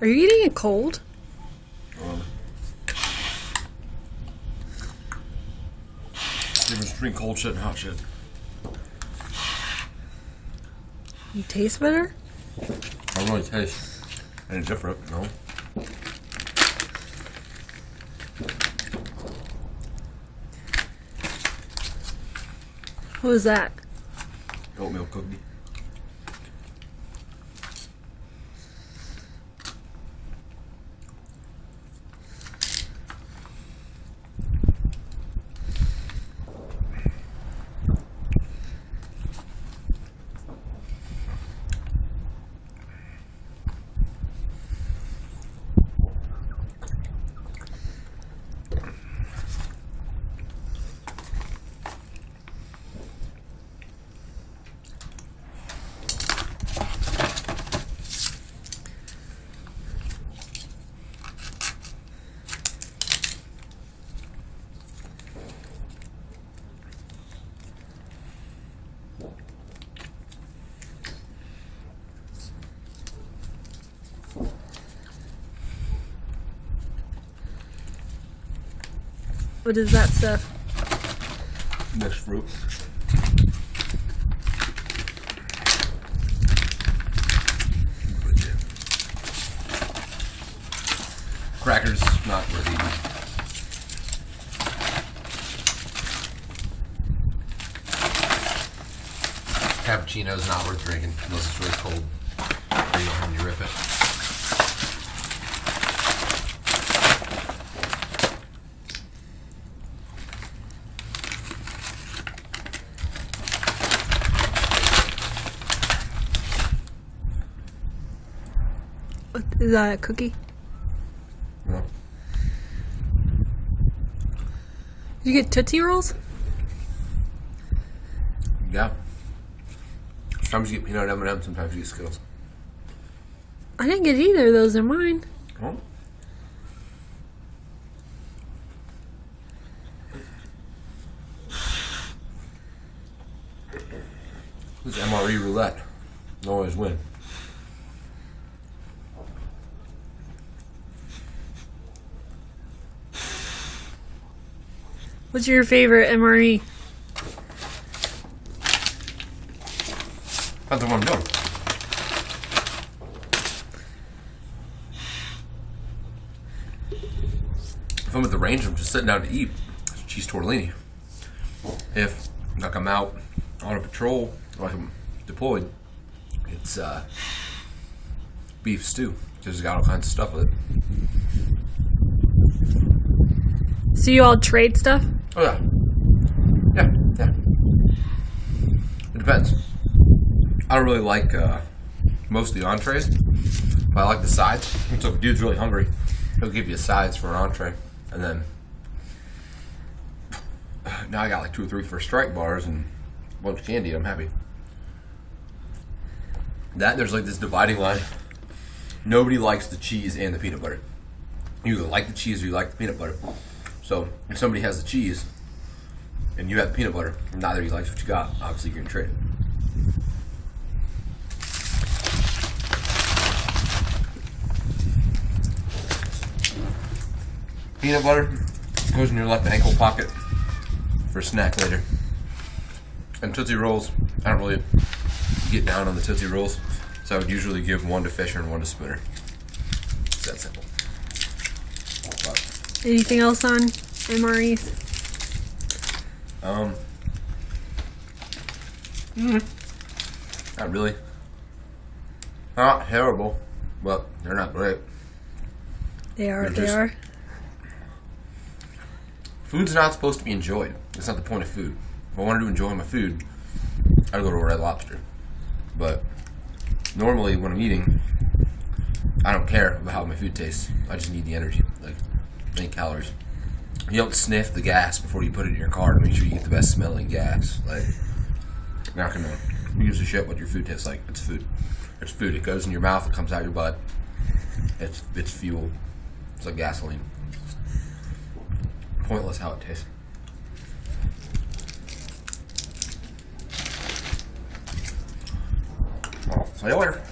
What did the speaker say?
Are you eating it cold? Difference between cold shit and hot shit. You taste better? I don't really taste any different, no. What was that? Oatmeal cookie. What is that stuff? Mixed fruit. Crackers, not worth eating. Cappuccino's not worth drinking unless it's really cold. Or you don't have to rip it. What, is that a cookie? No. Did you get Tootsie Rolls? Yeah. Sometimes you get peanut M&M, sometimes you get Skittles. I didn't get either of those in mine. Oh. This is MRE roulette. You always win. What's your favorite MRE? Depends on what I'm doing. If I'm at the range, I'm just sitting down to eat. It's cheese tortellini. If like I'm out on a patrol, like I'm deployed, it's beef stew. Because it's got all kinds of stuff with it. So you all trade stuff? Oh yeah. Yeah. It depends. I don't really like most of the entrees, but I like the sides. So if a dude's really hungry, he'll give you sides for an entree. And then now I got like 2 or 3 first strike bars and a bunch of candy. I'm happy. There's like this dividing line. Nobody likes the cheese and the peanut butter. You either like the cheese or you like the peanut butter. So if somebody has the cheese and you have the peanut butter, neither of you likes what you got. Obviously, you're gonna trade it. Peanut butter goes in your left ankle pocket for a snack later. And Tootsie Rolls, I don't really get down on the Tootsie Rolls, so I would usually give 1 to Fisher and 1 to Spooner. It's that simple. But, Anything else on MREs? Not really. Not terrible, but they're not great. They are. They're They are. Food's not supposed to be enjoyed. That's not the point of food. If I wanted to enjoy my food, I'd go to a Red Lobster. But normally when I'm eating, I don't care about how my food tastes. I just need the energy, like any calories. You don't sniff the gas before you put it in your car to make sure you get the best smelling gas. Like, you're not gonna use a shit what your food tastes like. It's food. It's food. It goes in your mouth. It comes out your butt. It's fuel. It's like gasoline. Pointless how it tastes. Well, see you later.